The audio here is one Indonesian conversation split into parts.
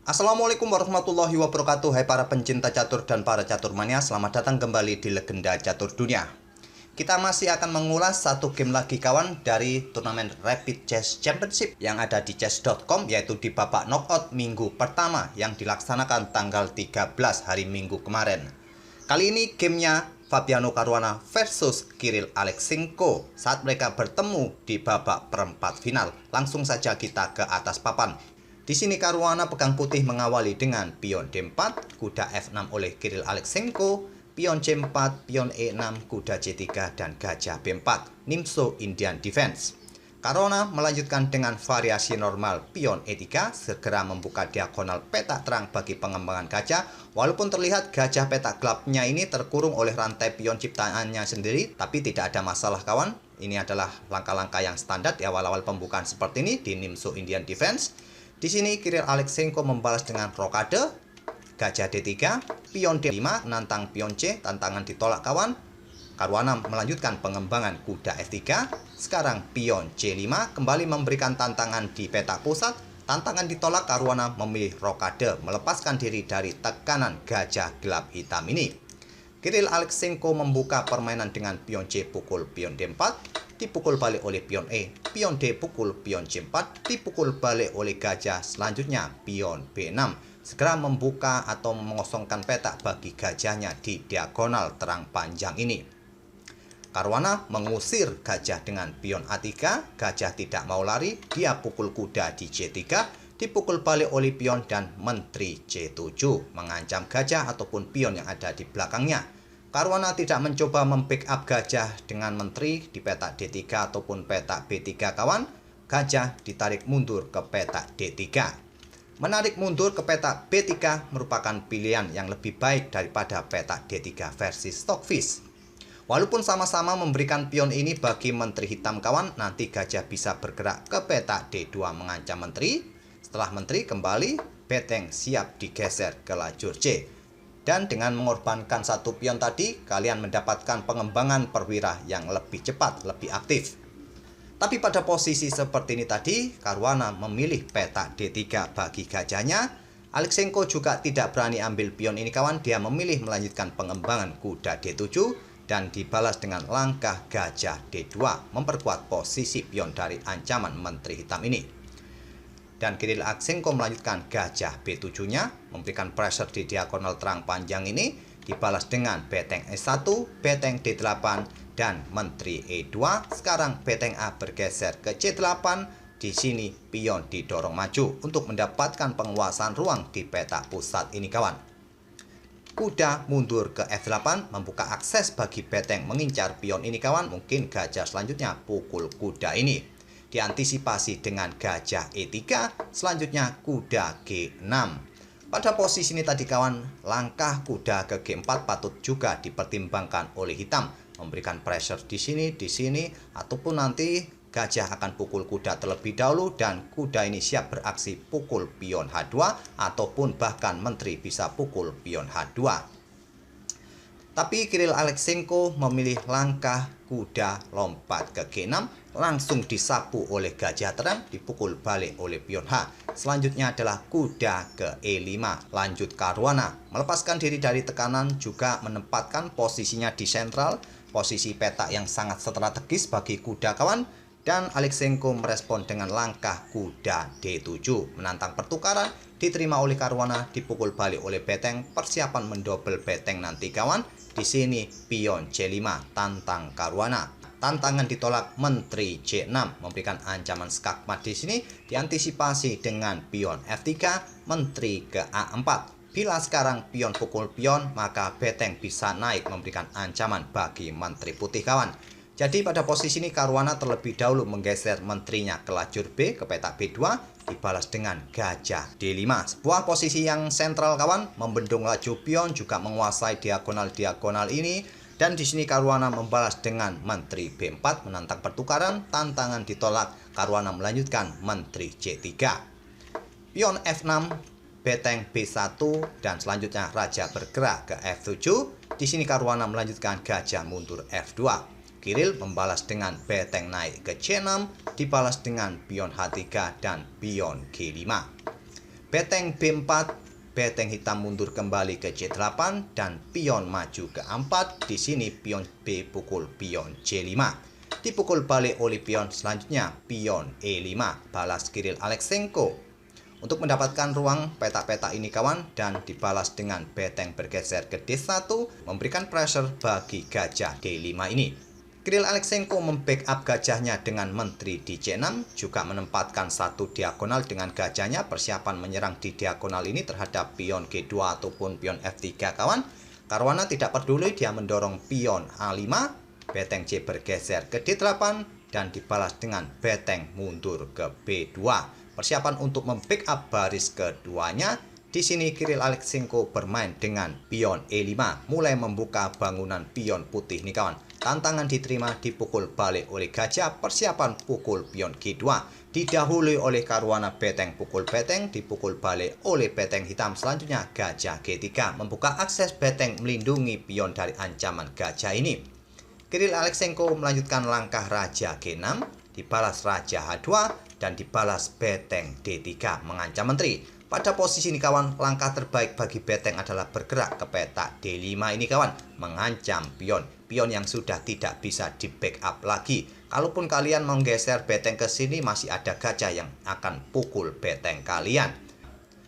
Assalamualaikum warahmatullahi wabarakatuh. Hai para pencinta catur dan para catur mania, selamat datang kembali di Legenda Catur Dunia. Kita masih akan mengulas satu game lagi kawan dari turnamen Rapid Chess Championship yang ada di chess.com, yaitu di babak knockout minggu pertama yang dilaksanakan tanggal 13 hari Minggu kemarin. Kali ini gamenya Fabiano Caruana versus Kirill Aleksenko saat mereka bertemu di babak perempat final. Langsung saja kita ke atas papan. Di sini Caruana pegang putih mengawali dengan pion D4, kuda F6 oleh Kirill Aleksenko, pion C4, pion E6, kuda C3, dan gajah B4, Nimzo Indian Defense. Caruana melanjutkan dengan variasi normal pion E3, segera membuka diagonal petak terang bagi pengembangan gajah. Walaupun terlihat gajah petak gelapnya ini terkurung oleh rantai pion ciptaannya sendiri, tapi tidak ada masalah kawan. Ini adalah langkah-langkah yang standar di awal-awal pembukaan seperti ini di Nimzo Indian Defense. Di sini Kirill Aleksenko membalas dengan rokade, gajah D3, pion D5, menantang pion C, tantangan ditolak kawan. Caruana melanjutkan pengembangan kuda F3, sekarang pion C5, kembali memberikan tantangan di petak pusat. Tantangan ditolak, Caruana memilih rokade, melepaskan diri dari tekanan gajah gelap hitam ini. Kirill Aleksenko membuka permainan dengan pion C pukul pion D4, dipukul balik oleh pion E, pion D pukul pion C4, dipukul balik oleh gajah, selanjutnya pion B6. Segera membuka atau mengosongkan petak bagi gajahnya di diagonal terang panjang ini. Caruana mengusir gajah dengan pion A3, gajah tidak mau lari, dia pukul kuda di C3, dipukul balik oleh pion dan menteri C7, mengancam gajah ataupun pion yang ada di belakangnya. Caruana tidak mencoba membackup gajah dengan menteri di petak D3 ataupun petak B3 kawan. Gajah ditarik mundur ke petak D3. Menarik mundur ke petak B3 merupakan pilihan yang lebih baik daripada petak D3 versi Stockfish. Walaupun sama-sama memberikan pion ini bagi menteri hitam kawan, nanti gajah bisa bergerak ke petak D2 mengancam menteri. Setelah menteri kembali, beteng siap digeser ke lajur C. Dan dengan mengorbankan satu pion tadi, kalian mendapatkan pengembangan perwira yang lebih cepat, lebih aktif. Tapi pada posisi seperti ini tadi, Caruana memilih petak D3 bagi gajahnya. Aleksenko juga tidak berani ambil pion ini kawan, dia memilih melanjutkan pengembangan kuda D7 dan dibalas dengan langkah gajah D2, memperkuat posisi pion dari ancaman menteri hitam ini. Dan Kirill Aleksenko melanjutkan gajah B7-nya, memberikan pressure di diagonal terang panjang ini, dibalas dengan beteng E1, beteng D8, dan menteri E2. Sekarang beteng A bergeser ke C8, di sini pion didorong maju untuk mendapatkan penguasaan ruang di petak pusat ini kawan. Kuda mundur ke F8, membuka akses bagi beteng mengincar pion ini kawan. Mungkin gajah selanjutnya pukul kuda ini. Diantisipasi dengan gajah E3, selanjutnya kuda G6. Pada posisi ini tadi kawan, langkah kuda ke G4 patut juga dipertimbangkan oleh hitam, memberikan pressure di sini, ataupun nanti gajah akan pukul kuda terlebih dahulu dan kuda ini siap beraksi pukul pion H2 ataupun bahkan menteri bisa pukul pion H2. Tapi Kirill Aleksenko memilih langkah kuda lompat ke G6, langsung disapu oleh gajah terang, dipukul balik oleh pion H. Selanjutnya adalah kuda ke E5. Lanjut Caruana, melepaskan diri dari tekanan, juga menempatkan posisinya di sentral, posisi petak yang sangat strategis bagi kuda kawan. Dan Aleksenko merespon dengan langkah kuda D7, menantang pertukaran, diterima oleh Caruana, dipukul balik oleh beteng, persiapan mendobel beteng nanti kawan. Di sini pion C5 tantang Caruana. Tantangan ditolak, menteri C6 memberikan ancaman skakmat di sini, diantisipasi dengan pion F3, menteri ke A4. Bila sekarang pion pukul pion, maka beteng bisa naik memberikan ancaman bagi menteri putih kawan. Jadi pada posisi ini Caruana terlebih dahulu menggeser menterinya ke lajur B ke petak B2, dibalas dengan gajah D5. Sebuah posisi yang sentral kawan, membendung laju pion, juga menguasai diagonal-diagonal ini. Dan di sini Caruana membalas dengan menteri B4 menantang pertukaran, tantangan ditolak, Caruana melanjutkan menteri C3. Pion F6, beteng B1 dan selanjutnya raja bergerak ke F7. Di sini Caruana melanjutkan gajah mundur F2. Kirill membalas dengan beteng naik ke C6, dibalas dengan pion H3 dan pion G5. Beteng B4, beteng hitam mundur kembali ke C8 dan pion maju ke A4. Di sini pion B pukul pion C5. Dipukul balik oleh pion selanjutnya, pion E5, balas Kiril Aleksenko. Untuk mendapatkan ruang petak-petak ini kawan, dan dibalas dengan beteng bergeser ke D1, memberikan pressure bagi gajah D5 ini. Kiril Aleksenko membackup gajahnya dengan menteri di C6, juga menempatkan satu diagonal dengan gajahnya, persiapan menyerang di diagonal ini terhadap pion G2 ataupun pion F3 kawan. Caruana tidak peduli, dia mendorong pion A5, beteng C bergeser ke D8 dan dibalas dengan beteng mundur ke B2. Persiapan untuk membackup baris keduanya. Di sini Kiril Aleksenko bermain dengan pion E5, mulai membuka bangunan pion putih nih kawan. Tantangan diterima, dipukul balik oleh gajah, persiapan pukul pion G2. Didahului oleh Caruana beteng pukul beteng, dipukul balik oleh beteng hitam. Selanjutnya gajah G3, membuka akses beteng melindungi pion dari ancaman gajah ini. Kiril Aleksenko melanjutkan langkah raja G6, dibalas raja H2, dan dibalas beteng D3 mengancam menteri. Pada posisi ini kawan, langkah terbaik bagi beteng adalah bergerak ke petak D5 ini kawan, mengancam pion yang sudah tidak bisa di backup lagi. Kalaupun kalian menggeser beteng ke sini, masih ada gajah yang akan pukul beteng kalian.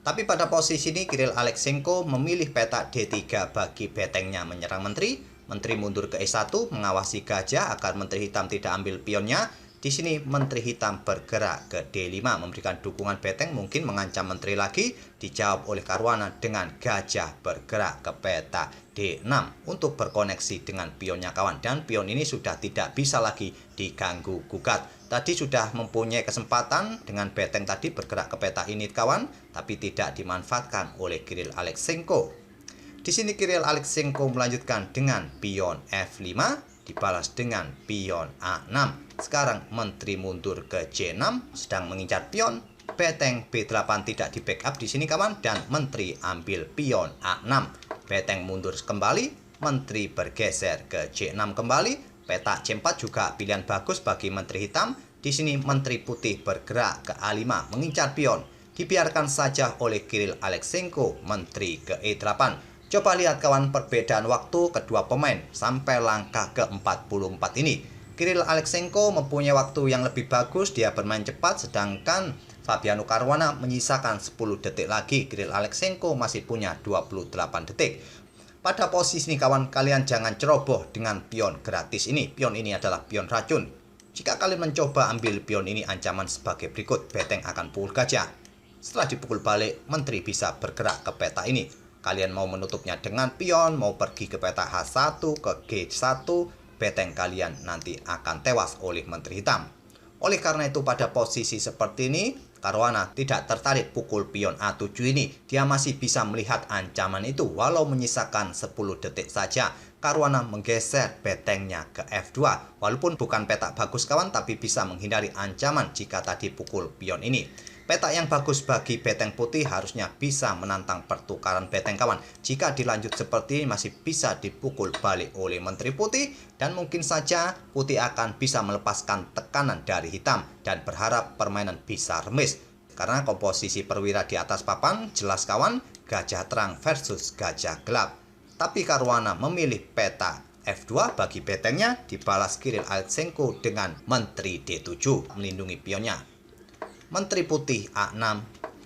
Tapi pada posisi ini Kiril Aleksenko memilih petak D3 bagi betengnya menyerang menteri. Menteri mundur ke E1 mengawasi gajah agar menteri hitam tidak ambil pionnya. Di sini menteri hitam bergerak ke D5 memberikan dukungan beteng, mungkin mengancam menteri lagi. Dijawab oleh Caruana dengan gajah bergerak ke peta D6 untuk berkoneksi dengan pionnya kawan, dan pion ini sudah tidak bisa lagi diganggu gugat. Tadi sudah mempunyai kesempatan dengan beteng tadi bergerak ke peta ini kawan, tapi tidak dimanfaatkan oleh Kiril Aleksenko. Di sini Kiril Aleksenko melanjutkan dengan pion F5 dibalas dengan pion A6. Sekarang menteri mundur ke C6 sedang mengincar pion. Beteng B8 tidak di backup di sini kawan, dan menteri ambil pion A6. Beteng mundur kembali, menteri bergeser ke C6 kembali. Petak C4 juga pilihan bagus bagi menteri hitam. Di sini menteri putih bergerak ke A5 mengincar pion. Dibiarkan saja oleh Kiril Aleksenko, menteri ke E8. Coba lihat kawan perbedaan waktu kedua pemain sampai langkah ke-44 ini. Kiril Aleksenko mempunyai waktu yang lebih bagus, dia bermain cepat, sedangkan Fabiano Caruana menyisakan 10 detik lagi. Kiril Aleksenko masih punya 28 detik. Pada posisi ini kawan, kalian jangan ceroboh dengan pion gratis ini. Pion ini adalah pion racun. Jika kalian mencoba ambil pion ini, ancaman sebagai berikut. Beteng akan pukul gajah. Setelah dipukul balik, menteri bisa bergerak ke peta ini. Kalian mau menutupnya dengan pion, mau pergi ke peta H1, ke G1, beteng kalian nanti akan tewas oleh menteri hitam. Oleh karena itu pada posisi seperti ini, Caruana tidak tertarik pukul pion A7 ini. Dia masih bisa melihat ancaman itu walau menyisakan 10 detik saja. Caruana menggeser betengnya ke F2. Walaupun bukan petak bagus kawan, tapi bisa menghindari ancaman jika tadi pukul pion ini. Petak yang bagus bagi beteng putih harusnya bisa menantang pertukaran beteng kawan. Jika dilanjut seperti ini masih bisa dipukul balik oleh menteri putih, dan mungkin saja putih akan bisa melepaskan tekanan dari hitam dan berharap permainan bisa remis. Karena komposisi perwira di atas papan jelas kawan, gajah terang versus gajah gelap. Tapi Caruana memilih peta F2 bagi betengnya, dibalas Kiril Aleksenko dengan menteri D7 melindungi pionnya. Menteri putih A6,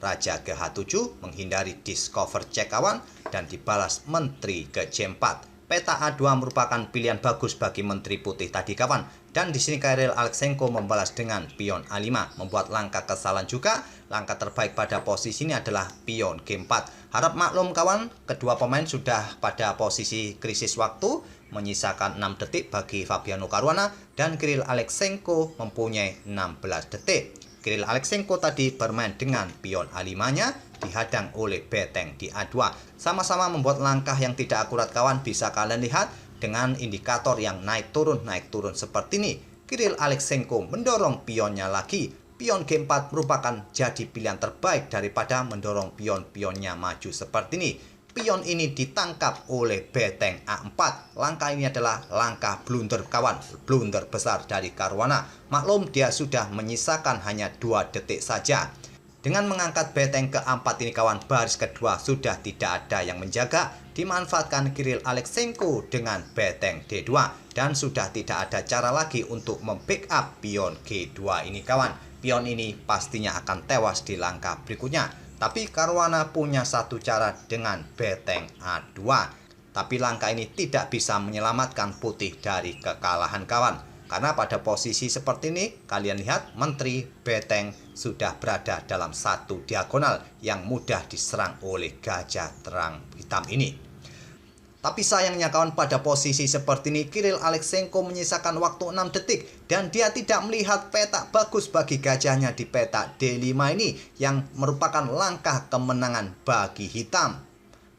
raja ke H7 menghindari discover check kawan, dan dibalas menteri ke C4. Peta A2 merupakan pilihan bagus bagi menteri putih tadi kawan, dan di sini Kiril Aleksenko membalas dengan pion A5, membuat langkah kesalahan juga. Langkah terbaik pada posisi ini adalah pion G4. Harap maklum kawan, kedua pemain sudah pada posisi krisis waktu, menyisakan 6 detik bagi Fabiano Caruana, dan Kiril Aleksenko mempunyai 16 detik. Kiril Aleksenko tadi bermain dengan pion A5-nya, dihadang oleh beteng di A2. Sama-sama membuat langkah yang tidak akurat kawan, bisa kalian lihat dengan indikator yang naik turun seperti ini. Kiril Aleksenko mendorong pionnya lagi. Pion G4 merupakan jadi pilihan terbaik daripada mendorong pion-pionnya maju seperti ini. Pion ini ditangkap oleh beteng A4. Langkah ini adalah langkah blunder kawan, blunder besar dari Caruana. Maklum dia sudah menyisakan hanya 2 detik saja. Dengan mengangkat beteng keempat ini kawan, baris kedua sudah tidak ada yang menjaga, dimanfaatkan Kiril Aleksenko dengan beteng D2 dan sudah tidak ada cara lagi untuk membackup pion G2 ini kawan. Pion ini pastinya akan tewas di langkah berikutnya. Tapi Caruana punya satu cara dengan beteng A2. Tapi langkah ini tidak bisa menyelamatkan putih dari kekalahan kawan. Karena pada posisi seperti ini, kalian lihat menteri beteng sudah berada dalam satu diagonal yang mudah diserang oleh gajah terang hitam ini. Tapi sayangnya kawan, pada posisi seperti ini Kiril Aleksenko menyisakan waktu 6 detik dan dia tidak melihat petak bagus bagi gajahnya di petak D5 ini yang merupakan langkah kemenangan bagi hitam.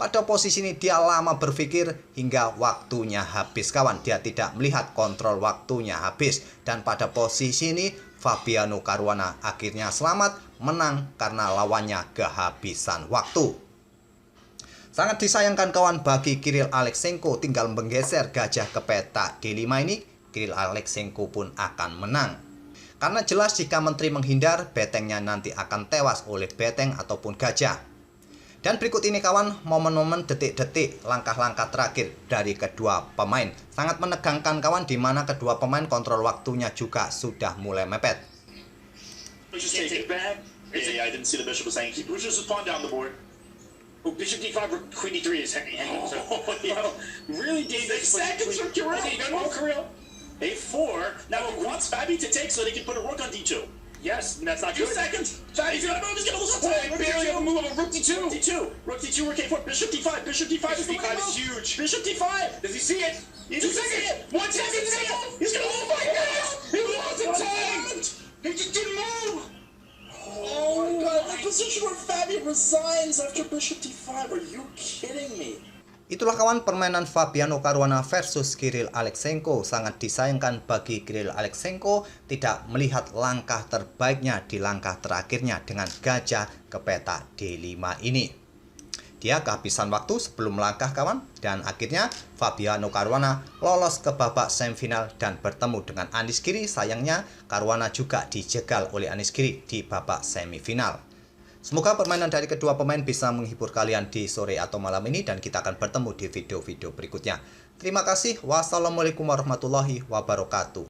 Pada posisi ini dia lama berpikir hingga waktunya habis kawan. Dia tidak melihat kontrol waktunya habis. Dan pada posisi ini Fabiano Caruana akhirnya selamat menang karena lawannya kehabisan waktu. Sangat disayangkan kawan bagi Kiril Aleksenko, tinggal menggeser gajah ke petak D5 ini, Kiril Aleksenko pun akan menang. Karena jelas jika menteri menghindar, betengnya nanti akan tewas oleh beteng ataupun gajah. Dan berikut ini kawan, momen-momen detik-detik langkah-langkah terakhir dari kedua pemain. Sangat menegangkan kawan, di mana kedua pemain kontrol waktunya juga sudah mulai mepet. Oh, bishop d5 or queen d3 is hanging. Oh, yeah. Really dangerous. 6 seconds from Kirill. A4. Now he wants Fabi to take so they can put a rook on d2. Yes, and that's not 2 good. 2 seconds. Fabi's gonna move. He's gonna lose on time. Barely have a move of a rook d2. D2. Rook d2. Rook a4. Bishop d5. Bishop d5 is the winning move. Huge. Bishop d5. Does he see it? He doesn't see it. 1 second. He's gonna move. Oh my gosh! He lost in time. He just didn't move. Oh my god, the position where Fabi resigns after bishop d5. Are you kidding me? Itulah kawan permainan Fabiano Caruana versus Kiril Aleksenko. Sangat disayangkan bagi Kiril Aleksenko tidak melihat langkah terbaiknya di langkah terakhirnya dengan gajah ke petak D5 ini. Dia kehabisan waktu sebelum langkah kawan, dan akhirnya Fabiano Caruana lolos ke babak semifinal dan bertemu dengan Anish Giri. Sayangnya Caruana juga dijegal oleh Anish Giri di babak semifinal. Semoga permainan dari kedua pemain bisa menghibur kalian di sore atau malam ini, dan kita akan bertemu di video-video berikutnya. Terima kasih. Wassalamualaikum warahmatullahi wabarakatuh.